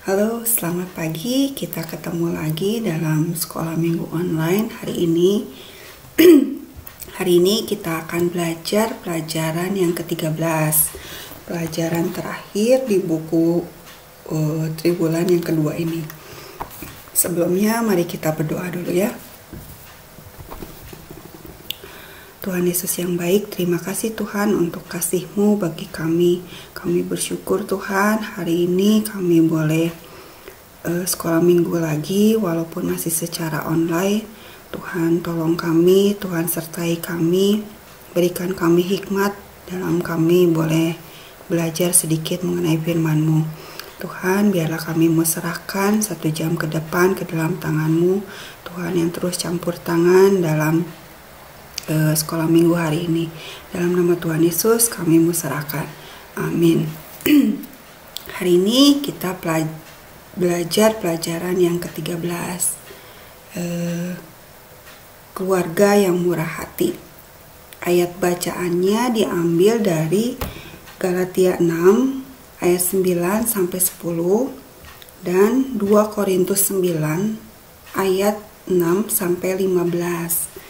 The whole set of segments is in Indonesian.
Halo, selamat pagi. Kita ketemu lagi dalam sekolah minggu online hari ini. Hari ini kita akan belajar pelajaran yang ke-13. Pelajaran terakhir di buku Triwulan yang kedua ini. Sebelumnya mari kita berdoa dulu ya. Tuhan Yesus yang baik, terima kasih Tuhan untuk kasih-Mu bagi kami. Kami bersyukur Tuhan, hari ini kami boleh sekolah minggu lagi walaupun masih secara online. Tuhan tolong kami, Tuhan sertai kami, berikan kami hikmat dalam kami boleh belajar sedikit mengenai firman-Mu. Tuhan, biarlah kami mau serahkan 1 jam ke depan ke dalam tangan-Mu. Tuhan yang terus campur tangan dalam sekolah minggu hari ini. Dalam nama Tuhan Yesus kami serahkan. Amin. Hari ini kita belajar pelajaran yang ke-13. Keluarga yang murah hati. Ayat bacaannya diambil dari Galatia 6 ayat 9 sampai 10 dan 2 Korintus 9 ayat 6 sampai 15.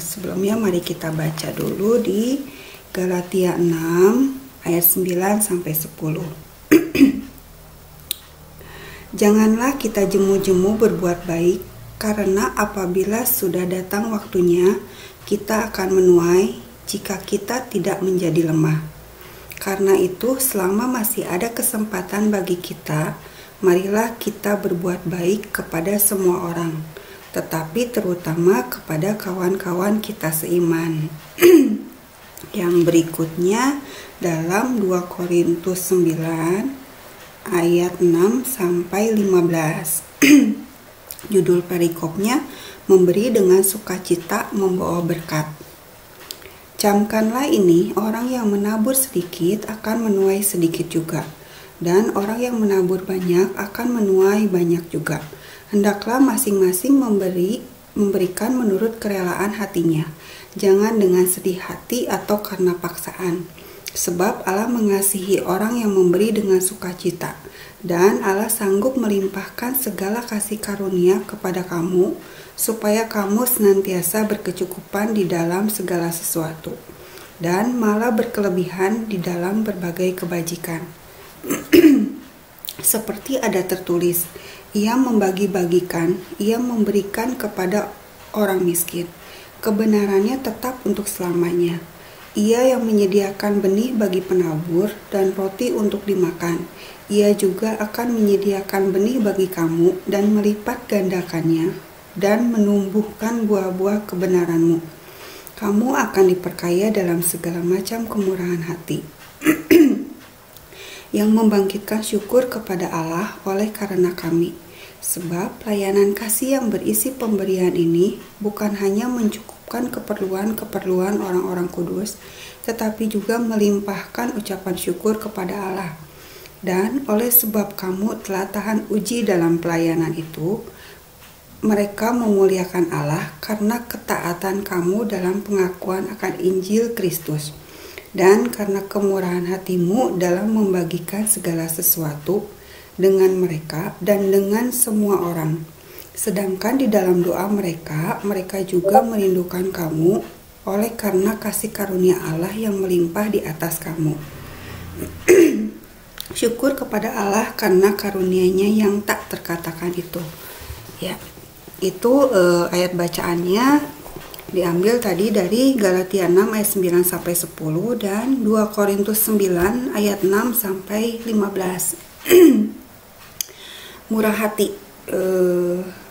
Sebelumnya mari kita baca dulu di Galatia 6 ayat 9 sampai 10. Janganlah kita jemu-jemu berbuat baik, karena apabila sudah datang waktunya, kita akan menuai jika kita tidak menjadi lemah. Karena itu, selama masih ada kesempatan bagi kita, marilah kita berbuat baik kepada semua orang, tetapi terutama kepada kawan-kawan kita seiman. Yang berikutnya dalam 2 Korintus 9 ayat 6 sampai 15. Judul perikopnya, memberi dengan sukacita membawa berkat. Camkanlah ini, orang yang menabur sedikit akan menuai sedikit juga, dan orang yang menabur banyak akan menuai banyak juga. Hendaklah masing-masing memberikan menurut kerelaan hatinya, jangan dengan sedih hati atau karena paksaan. Sebab Allah mengasihi orang yang memberi dengan sukacita, dan Allah sanggup melimpahkan segala kasih karunia kepada kamu, supaya kamu senantiasa berkecukupan di dalam segala sesuatu, dan malah berkelebihan di dalam berbagai kebajikan. Seperti ada tertulis, Ia membagi-bagikan, Ia memberikan kepada orang miskin. Kebenarannya tetap untuk selamanya. Ia yang menyediakan benih bagi penabur dan roti untuk dimakan. Ia juga akan menyediakan benih bagi kamu dan melipat gandakannya dan menumbuhkan buah-buah kebenaranmu. Kamu akan diperkaya dalam segala macam kemurahan hati. Yang membangkitkan syukur kepada Allah oleh karena kami. Sebab pelayanan kasih yang berisi pemberian ini bukan hanya mencukupkan keperluan-keperluan orang-orang kudus, tetapi juga melimpahkan ucapan syukur kepada Allah. Dan oleh sebab kamu telah tahan uji dalam pelayanan itu, mereka memuliakan Allah karena ketaatan kamu dalam pengakuan akan Injil Kristus. Dan karena kemurahan hatimu dalam membagikan segala sesuatu dengan mereka dan dengan semua orang. Sedangkan di dalam doa mereka juga merindukan kamu oleh karena kasih karunia Allah yang melimpah di atas kamu. Syukur kepada Allah karena karunia-Nya yang tak terkatakan itu. Ya, itu ayat bacaannya diambil tadi dari Galatia 6 ayat 9 sampai 10 dan 2 Korintus 9 ayat 6 sampai 15. Murah hati.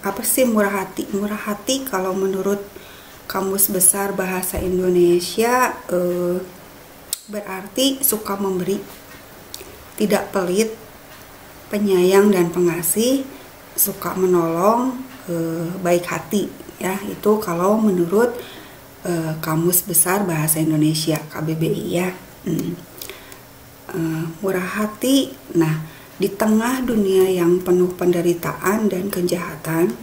Apa sih murah hati? Murah hati kalau menurut Kamus Besar Bahasa Indonesia berarti suka memberi, tidak pelit, penyayang dan pengasih, suka menolong, baik hati. Ya, itu kalau menurut Kamus Besar Bahasa Indonesia KBBI ya. Murah hati. Nah, di tengah dunia yang penuh penderitaan dan kejahatan,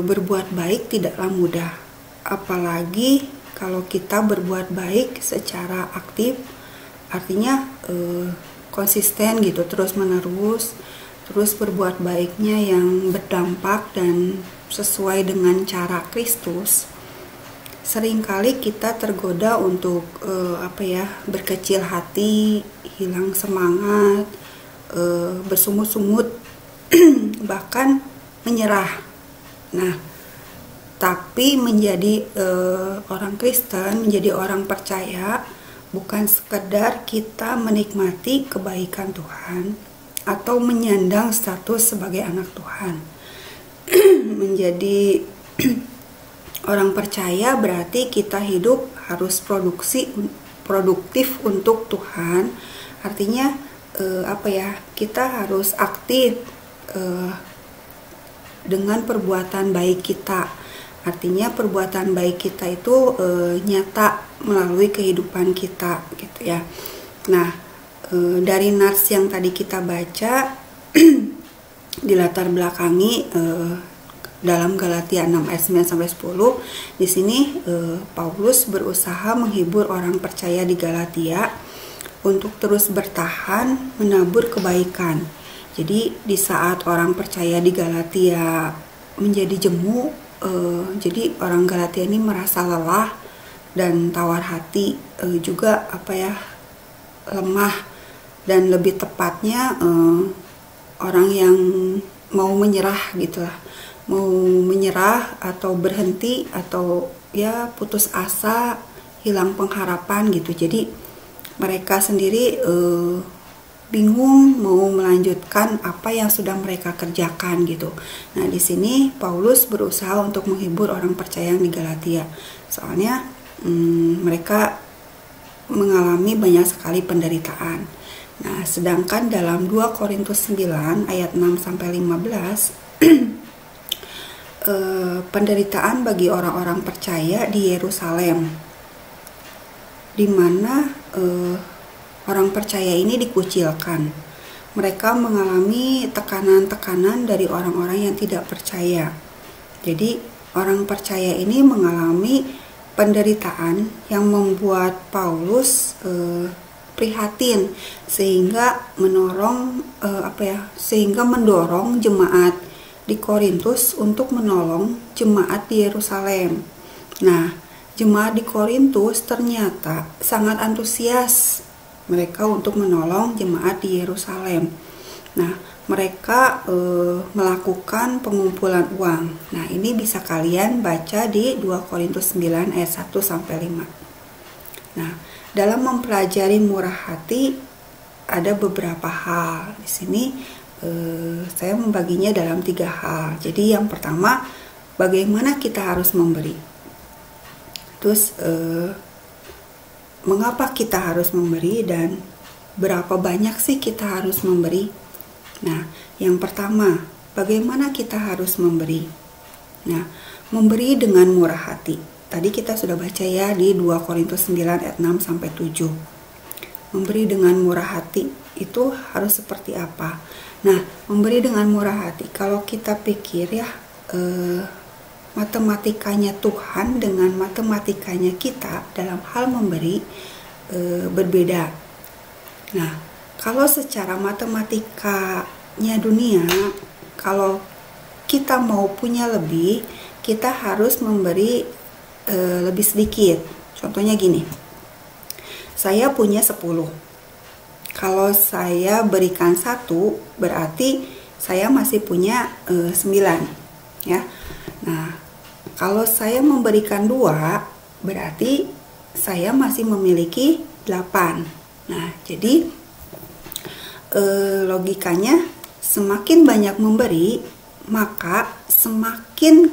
berbuat baik tidaklah mudah. Apalagi kalau kita berbuat baik secara aktif, artinya konsisten gitu, terus menerus, terus berbuat baiknya yang berdampak dan sesuai dengan cara Kristus, seringkali kita tergoda untuk berkecil hati, hilang semangat, bersungut-sungut, bahkan menyerah. Nah, tapi menjadi orang Kristen, menjadi orang percaya, bukan sekedar kita menikmati kebaikan Tuhan atau menyandang status sebagai anak Tuhan. Menjadi orang percaya berarti kita hidup harus produktif untuk Tuhan. Artinya kita harus aktif dengan perbuatan baik kita. Artinya perbuatan baik kita itu nyata melalui kehidupan kita gitu ya. Nah, dari nats yang tadi kita baca dilatar belakangi dalam Galatia 6 ayat 9 sampai 10. Di sini Paulus berusaha menghibur orang percaya di Galatia untuk terus bertahan menabur kebaikan. Jadi di saat orang percaya di Galatia menjadi jemu, jadi orang Galatia ini merasa lelah dan tawar hati, juga lemah, dan lebih tepatnya orang yang mau menyerah gitulah, mau menyerah atau berhenti atau ya putus asa, hilang pengharapan gitu. Jadi mereka sendiri bingung mau melanjutkan apa yang sudah mereka kerjakan gitu. Nah, di sini Paulus berusaha untuk menghibur orang percaya di Galatia. Soalnya mereka mengalami banyak sekali penderitaan. Nah, sedangkan dalam 2 Korintus 9 ayat 6 sampai 15 penderitaan bagi orang-orang percaya di Yerusalem, di mana orang percaya ini dikucilkan. Mereka mengalami tekanan-tekanan dari orang-orang yang tidak percaya. Jadi orang percaya ini mengalami penderitaan yang membuat Paulus prihatin, sehingga mendorong jemaat di Korintus untuk menolong jemaat di Yerusalem. Nah, jemaat di Korintus ternyata sangat antusias mereka untuk menolong jemaat di Yerusalem. Nah, mereka melakukan pengumpulan uang. Nah, ini bisa kalian baca di 2 Korintus 9 ayat 1 sampai 5. Nah, dalam mempelajari murah hati ada beberapa hal. Di sini saya membaginya dalam 3 hal. Jadi yang pertama, bagaimana kita harus memberi. Terus mengapa kita harus memberi dan berapa banyak sih kita harus memberi? Nah, yang pertama, bagaimana kita harus memberi? Nah, memberi dengan murah hati. Tadi kita sudah baca ya di 2 Korintus 9 ayat 6 sampai 7. Memberi dengan murah hati itu harus seperti apa? Nah, memberi dengan murah hati, kalau kita pikir ya, matematikanya Tuhan dengan matematikanya kita dalam hal memberi berbeda. Nah, kalau secara matematikanya dunia, kalau kita mau punya lebih, kita harus memberi lebih sedikit. Contohnya gini, saya punya 10. Kalau saya berikan 1, berarti saya masih punya 9 ya. Nah, kalau saya memberikan 2, berarti saya masih memiliki 8. Nah, jadi logikanya semakin banyak memberi, maka semakin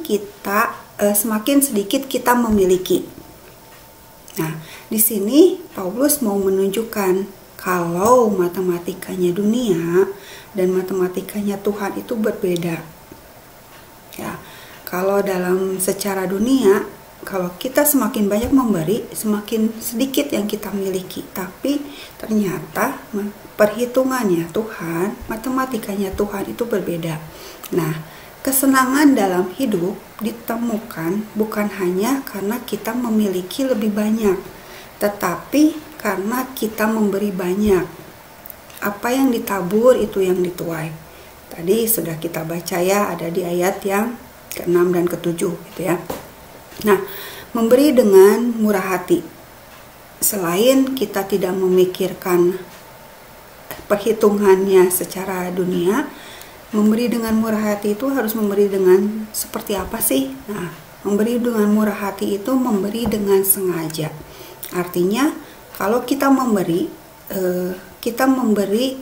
sedikit kita memiliki. Nah, di sini Paulus mau menunjukkan kalau matematikanya dunia dan matematikanya Tuhan itu berbeda. Ya, kalau dalam secara dunia, kalau kita semakin banyak memberi, semakin sedikit yang kita miliki. Tapi ternyata perhitungannya Tuhan, matematikanya Tuhan itu berbeda. Nah, kesenangan dalam hidup ditemukan bukan hanya karena kita memiliki lebih banyak, tetapi karena kita memberi banyak. Apa yang ditabur itu yang dituai. Tadi sudah kita baca ya, ada di ayat yang ke-6 dan ke-7 gitu ya. Nah, memberi dengan murah hati. Selain kita tidak memikirkan perhitungannya secara dunia, memberi dengan murah hati itu harus memberi dengan seperti apa sih? Nah, memberi dengan murah hati itu memberi dengan sengaja. Artinya, kalau kita memberi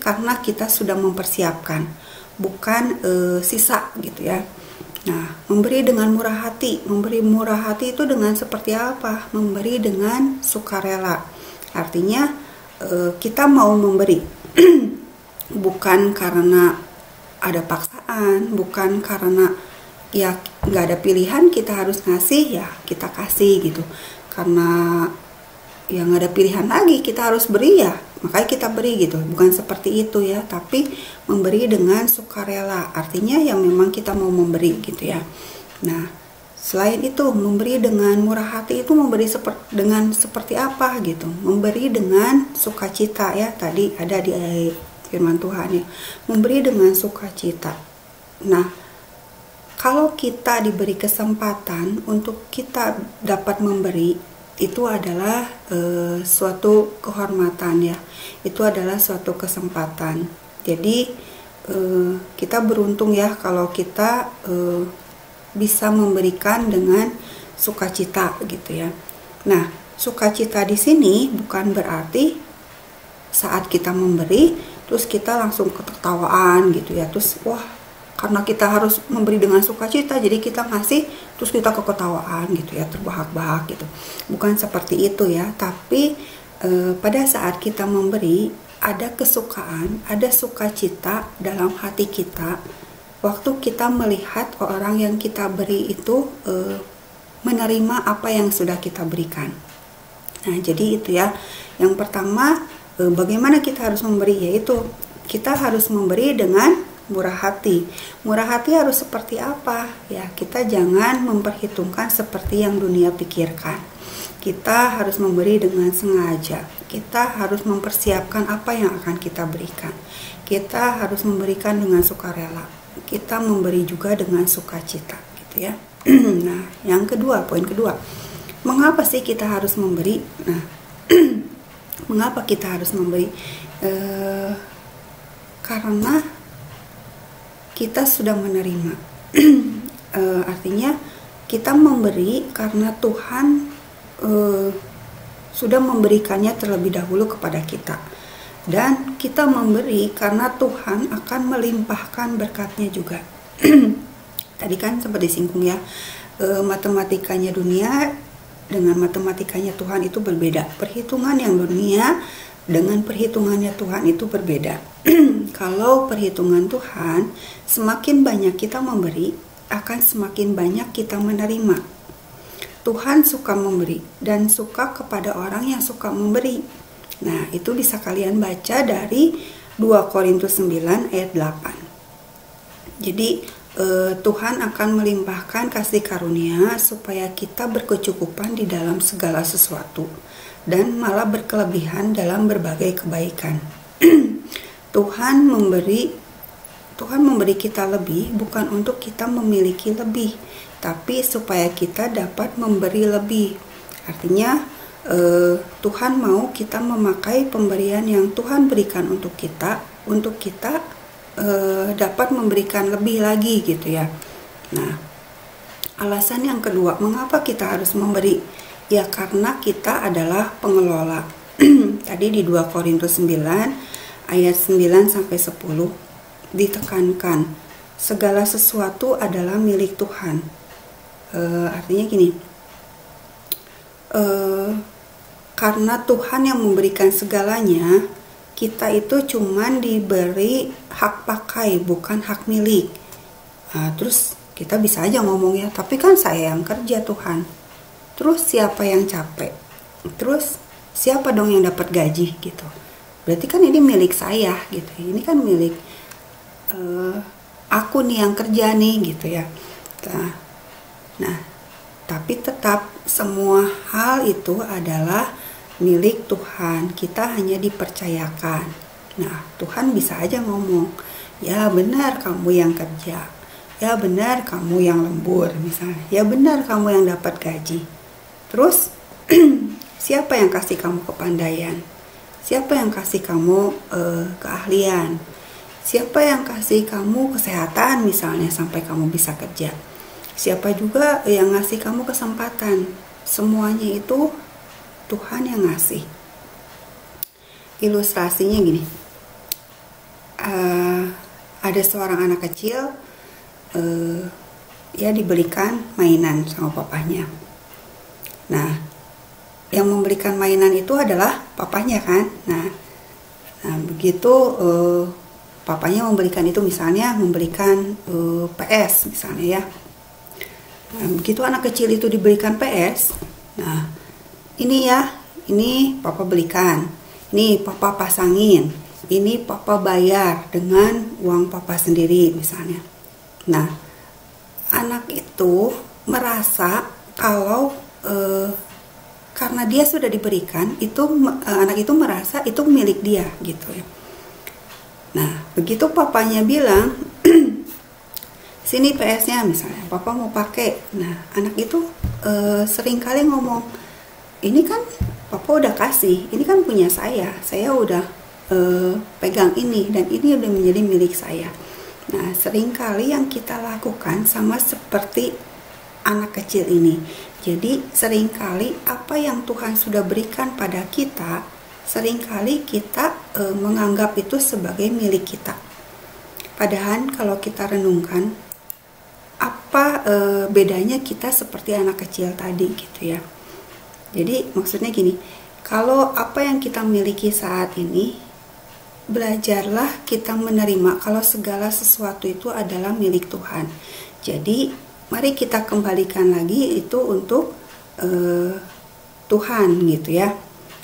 karena kita sudah mempersiapkan, bukan sisa gitu ya. Nah, memberi dengan murah hati. Memberi murah hati itu dengan seperti apa? Memberi dengan sukarela. Artinya kita mau memberi bukan karena ada paksaan, bukan karena ya nggak ada pilihan kita harus ngasih, ya kita kasih gitu. Karena yang nggak ada pilihan lagi, kita harus beri ya, makanya kita beri gitu. Bukan seperti itu ya, tapi memberi dengan sukarela. Artinya yang memang kita mau memberi gitu ya. Nah, selain itu memberi dengan murah hati itu memberi dengan seperti apa gitu? Memberi dengan sukacita ya. Tadi ada di firman Tuhan ya. Memberi dengan sukacita. Nah, kalau kita diberi kesempatan untuk kita dapat memberi, itu adalah suatu kehormatan ya, itu adalah suatu kesempatan. Jadi kita beruntung ya kalau kita bisa memberikan dengan sukacita gitu ya. Nah, sukacita di sini bukan berarti saat kita memberi terus kita langsung ketawaan gitu ya, terus wah karena kita harus memberi dengan sukacita, jadi kita ngasih terus kita keketawaan gitu ya, terbahak-bahak gitu. Bukan seperti itu ya, tapi pada saat kita memberi ada kesukaan, ada sukacita dalam hati kita. Waktu kita melihat orang yang kita beri itu menerima apa yang sudah kita berikan. Nah, jadi itu ya. Yang pertama, bagaimana kita harus memberi, yaitu kita harus memberi dengan murah hati. Murah hati harus seperti apa? Ya, kita jangan memperhitungkan seperti yang dunia pikirkan. Kita harus memberi dengan sengaja. Kita harus mempersiapkan apa yang akan kita berikan. Kita harus memberikan dengan sukarela. Kita memberi juga dengan sukacita, gitu ya. Nah, yang kedua, poin kedua. Mengapa sih kita harus memberi? Nah, mengapa kita harus memberi? Karena kita sudah menerima. Artinya kita memberi karena Tuhan sudah memberikannya terlebih dahulu kepada kita, dan kita memberi karena Tuhan akan melimpahkan berkatnya juga. Tadi kan sempat disinggung ya, matematikanya dunia dengan matematikanya Tuhan itu berbeda. Perhitungan yang dunia dengan perhitungannya Tuhan itu berbeda. Kalau perhitungan Tuhan, semakin banyak kita memberi, akan semakin banyak kita menerima. Tuhan suka memberi dan suka kepada orang yang suka memberi. Nah, itu bisa kalian baca dari 2 Korintus 9 ayat 8. Jadi Tuhan akan melimpahkan kasih karunia supaya kita berkecukupan di dalam segala sesuatu dan malah berkelebihan dalam berbagai kebaikan. Tuhan memberi kita lebih bukan untuk kita memiliki lebih, tapi supaya kita dapat memberi lebih. Artinya Tuhan mau kita memakai pemberian yang Tuhan berikan untuk kita dapat memberikan lebih lagi gitu ya. Nah, alasan yang kedua, mengapa kita harus memberi? Ya karena kita adalah pengelola. Tadi di 2 Korintus 9 ayat 9 sampai 10 ditekankan segala sesuatu adalah milik Tuhan. Artinya gini, karena Tuhan yang memberikan segalanya, kita itu cuman diberi hak pakai, bukan hak milik. Nah, terus kita bisa aja ngomong ya, tapi kan saya yang kerja Tuhan. Terus siapa yang capek? Terus siapa dong yang dapat gaji gitu? Berarti kan ini milik saya gitu. Ini kan milik aku nih yang kerja nih gitu ya. Nah, tapi tetap semua hal itu adalah milik Tuhan. Kita hanya dipercayakan. Nah, Tuhan bisa aja ngomong, ya benar kamu yang kerja, ya benar kamu yang lembur misalnya, ya benar kamu yang dapat gaji. Terus siapa yang kasih kamu kepandaian? Siapa yang kasih kamu keahlian? Siapa yang kasih kamu kesehatan misalnya sampai kamu bisa kerja? Siapa juga yang ngasih kamu kesempatan? Semuanya itu Tuhan yang ngasih. Ilustrasinya gini, ada seorang anak kecil, ya diberikan mainan sama papahnya. Nah, yang memberikan mainan itu adalah papahnya kan. Nah begitu papanya memberikan itu, misalnya memberikan PS misalnya ya. Nah, begitu anak kecil itu diberikan PS, nah ini ya, ini papa belikan, ini papa pasangin, ini papa bayar dengan uang papa sendiri misalnya. Nah, anak itu merasa kalau karena dia sudah diberikan itu, anak itu merasa itu milik dia gitu ya. Nah, begitu papanya bilang sini PS-nya misalnya, papa mau pakai. Nah, anak itu sering kali ngomong, ini kan papa udah kasih, ini kan punya saya udah pegang ini dan ini udah menjadi milik saya. Nah, sering kali yang kita lakukan sama seperti anak kecil ini. Jadi seringkali apa yang Tuhan sudah berikan pada kita, seringkali kita menganggap itu sebagai milik kita. Padahal kalau kita renungkan, apa bedanya kita seperti anak kecil tadi gitu ya. Jadi maksudnya gini, kalau apa yang kita miliki saat ini, belajarlah kita menerima kalau segala sesuatu itu adalah milik Tuhan. Jadi mari kita kembalikan lagi itu untuk Tuhan gitu ya.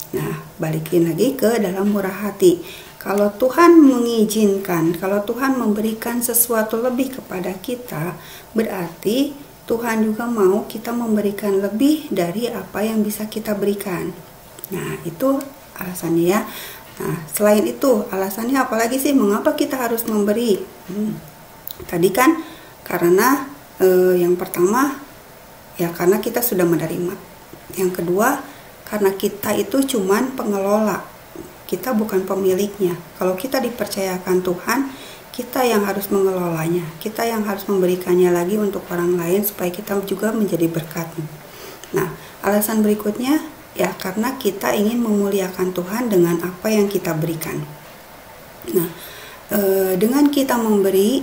Nah, balikin lagi ke dalam murah hati. Kalau Tuhan mengizinkan, kalau Tuhan memberikan sesuatu lebih kepada kita, berarti Tuhan juga mau kita memberikan lebih dari apa yang bisa kita berikan. Nah, itu alasannya ya. Nah, selain itu, alasannya apalagi sih mengapa kita harus memberi? Tadi kan karena yang pertama ya karena kita sudah menerima. Yang kedua, karena kita itu cuman pengelola. Kita bukan pemiliknya. Kalau kita dipercayakan Tuhan, kita yang harus mengelolanya. Kita yang harus memberikannya lagi untuk orang lain supaya kita juga menjadi berkat. Nah, alasan berikutnya ya karena kita ingin memuliakan Tuhan dengan apa yang kita berikan. Nah, dengan kita memberi,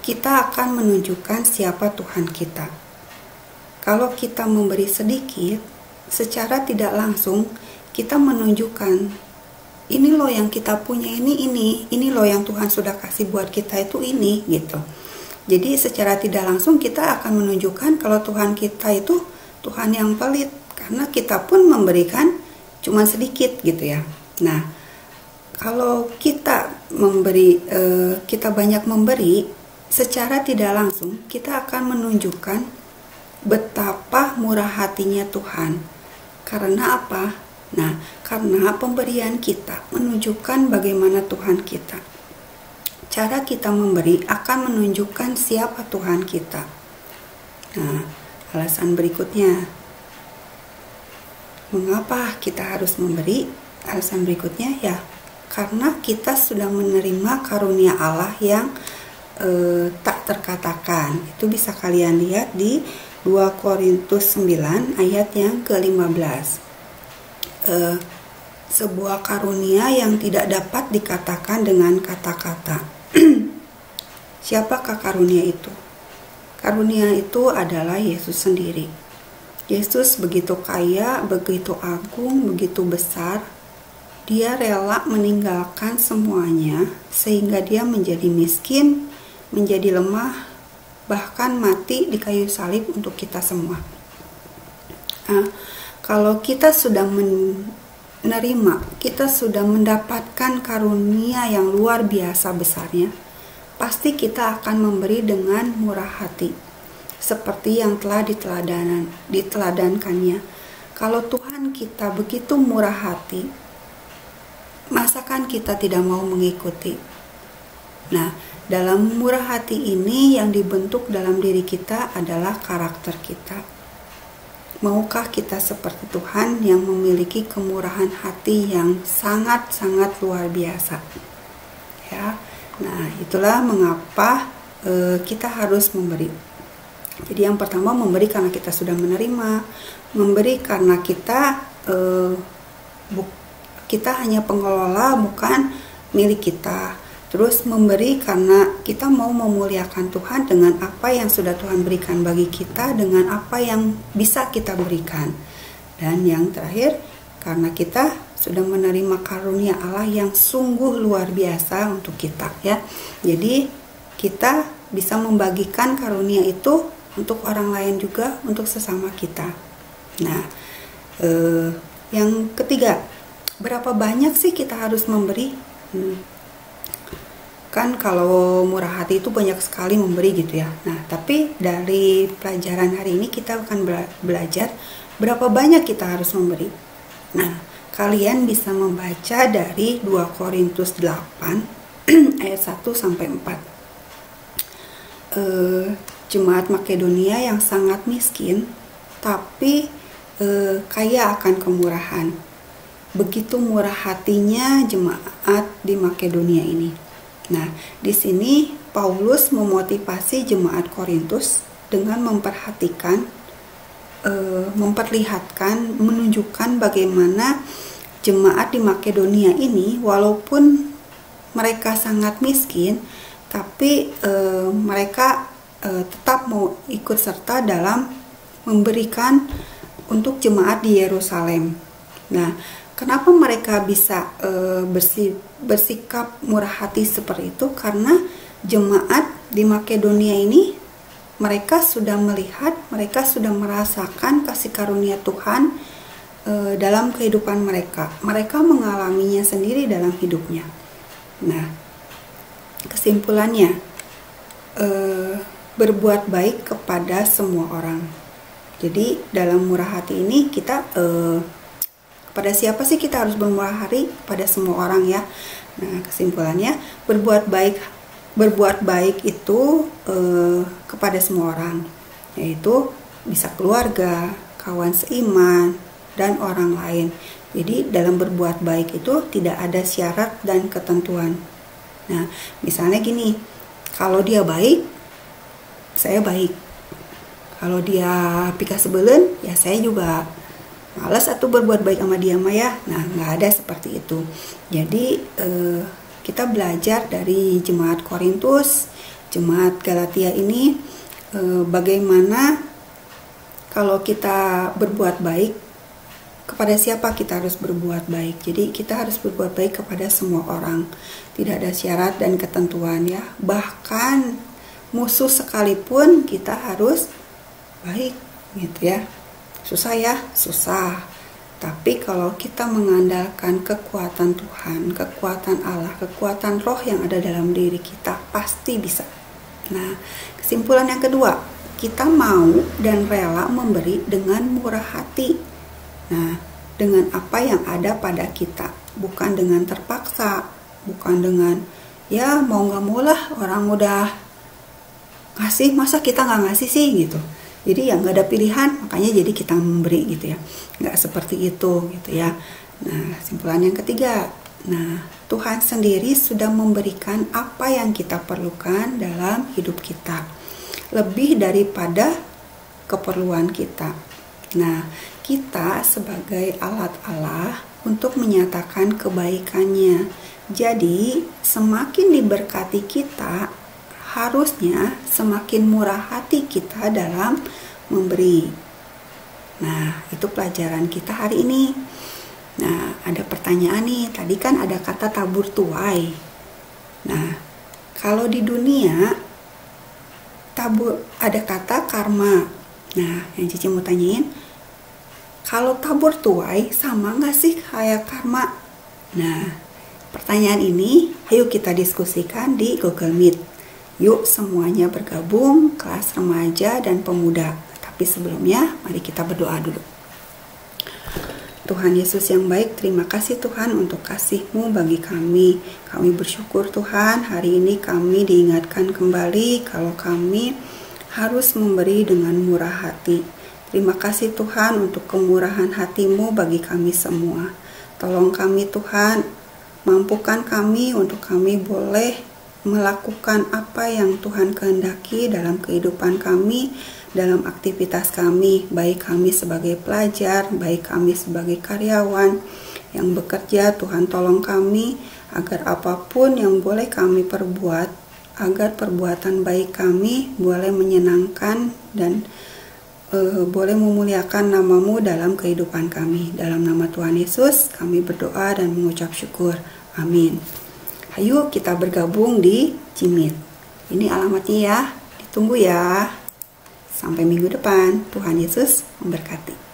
kita akan menunjukkan siapa Tuhan kita. Kalau kita memberi sedikit, secara tidak langsung kita menunjukkan ini loh yang kita punya, ini loh yang Tuhan sudah kasih buat kita itu ini gitu. Jadi secara tidak langsung kita akan menunjukkan kalau Tuhan kita itu Tuhan yang pelit, karena kita pun memberikan cuma sedikit gitu ya. Nah, kalau kita memberi, kita banyak memberi, secara tidak langsung kita akan menunjukkan betapa murah hatinya Tuhan. Karena apa? Nah, karena pemberian kita menunjukkan bagaimana Tuhan kita. Cara kita memberi akan menunjukkan siapa Tuhan kita. Nah, alasan berikutnya, mengapa kita harus memberi? Alasan berikutnya ya, karena kita sudah menerima karunia Allah yang tak terkatakan. Itu bisa kalian lihat di 2 Korintus 9 ayat yang ke-15. Sebuah karunia yang tidak dapat dikatakan dengan kata-kata. Siapakah karunia itu? Karunia itu adalah Yesus sendiri. Yesus begitu kaya, begitu agung, begitu besar. Dia rela meninggalkan semuanya sehingga dia menjadi miskin, menjadi lemah, bahkan mati di kayu salib untuk kita semua. Nah, kalau kita sudah menerima, kita sudah mendapatkan karunia yang luar biasa besarnya, pasti kita akan memberi dengan murah hati, seperti yang telah diteladankannya. Kalau Tuhan kita begitu murah hati, masakan kita tidak mau mengikuti? Nah, dalam murah hati ini yang dibentuk dalam diri kita adalah karakter kita. Maukah kita seperti Tuhan yang memiliki kemurahan hati yang sangat-sangat luar biasa? Ya. Nah, itulah mengapa kita harus memberi. Jadi yang pertama, memberi karena kita sudah menerima, memberi karena kita hanya pengelola, bukan milik kita. Terus memberi karena kita mau memuliakan Tuhan dengan apa yang sudah Tuhan berikan bagi kita, dengan apa yang bisa kita berikan. Dan yang terakhir, karena kita sudah menerima karunia Allah yang sungguh luar biasa untuk kita, ya. Jadi kita bisa membagikan karunia itu untuk orang lain juga, untuk sesama kita. Nah, yang ketiga, berapa banyak sih kita harus memberi? Kan kalau murah hati itu banyak sekali memberi gitu ya. Nah, tapi dari pelajaran hari ini kita akan belajar berapa banyak kita harus memberi. Nah, kalian bisa membaca dari 2 Korintus 8 ayat 1 sampai 4. Jemaat Makedonia yang sangat miskin tapi kaya akan kemurahan. Begitu murah hatinya jemaat di Makedonia ini. Nah, di sini Paulus memotivasi jemaat Korintus dengan memperlihatkan, menunjukkan bagaimana jemaat di Makedonia ini walaupun mereka sangat miskin, tapi mereka tetap mau ikut serta dalam memberikan untuk jemaat di Yerusalem. Nah, kenapa mereka bisa bersikap murah hati seperti itu? Karena jemaat di Makedonia ini mereka sudah melihat, mereka sudah merasakan kasih karunia Tuhan dalam kehidupan mereka. Mereka mengalaminya sendiri dalam hidupnya. Nah, kesimpulannya, berbuat baik kepada semua orang. Jadi dalam murah hati ini kita pada siapa sih kita harus bermurah hati? Pada semua orang, ya. Nah, kesimpulannya, berbuat baik itu kepada semua orang, yaitu bisa keluarga, kawan seiman, dan orang lain. Jadi dalam berbuat baik itu tidak ada syarat dan ketentuan. Nah, misalnya gini, kalau dia baik, saya baik. Kalau dia pika sebelen, ya saya juga malas atau berbuat baik sama dia mah, ya. Nah, nggak ada seperti itu. Jadi kita belajar dari jemaat Korintus, jemaat Galatia ini, bagaimana kalau kita berbuat baik, kepada siapa kita harus berbuat baik. Jadi kita harus berbuat baik kepada semua orang, tidak ada syarat dan ketentuan, ya. Bahkan musuh sekalipun kita harus baik, gitu ya. Susah ya, susah. Tapi kalau kita mengandalkan kekuatan Tuhan, kekuatan Allah, kekuatan roh yang ada dalam diri kita, pasti bisa. Nah, kesimpulan yang kedua, kita mau dan rela memberi dengan murah hati. Nah, dengan apa yang ada pada kita, bukan dengan terpaksa, bukan dengan ya mau gak mau lah, orang udah ngasih, masa kita gak ngasih sih gitu. Jadi ya nggak ada pilihan, makanya jadi kita memberi gitu ya. Nggak seperti itu gitu ya. Nah, kesimpulan yang ketiga. Nah, Tuhan sendiri sudah memberikan apa yang kita perlukan dalam hidup kita. Lebih daripada keperluan kita. Nah, kita sebagai alat Allah untuk menyatakan kebaikannya. Jadi, semakin diberkati kita, harusnya semakin murah hati kita dalam memberi. Nah, itu pelajaran kita hari ini. Nah, ada pertanyaan nih. Tadi kan ada kata tabur tuai. Nah, kalau di dunia ada kata karma. Nah, yang Cici mau tanyain, kalau tabur tuai sama nggak sih kayak karma? Nah, pertanyaan ini ayo kita diskusikan di Google Meet. Yuk semuanya bergabung, kelas remaja dan pemuda. Tapi sebelumnya, mari kita berdoa dulu. Tuhan Yesus yang baik, terima kasih Tuhan untuk kasih-Mu bagi kami. Kami bersyukur Tuhan, hari ini kami diingatkan kembali kalau kami harus memberi dengan murah hati. Terima kasih Tuhan untuk kemurahan hati-Mu bagi kami semua. Tolong kami Tuhan, mampukan kami untuk kami boleh melakukan apa yang Tuhan kehendaki dalam kehidupan kami, dalam aktivitas kami, baik kami sebagai pelajar, baik kami sebagai karyawan yang bekerja. Tuhan tolong kami agar apapun yang boleh kami perbuat, agar perbuatan baik kami boleh menyenangkan dan boleh memuliakan nama-Mu dalam kehidupan kami. Dalam nama Tuhan Yesus kami berdoa dan mengucap syukur. Amin. Ayo kita bergabung di Jimit. Ini alamatnya ya, ditunggu ya. Sampai minggu depan, Tuhan Yesus memberkati.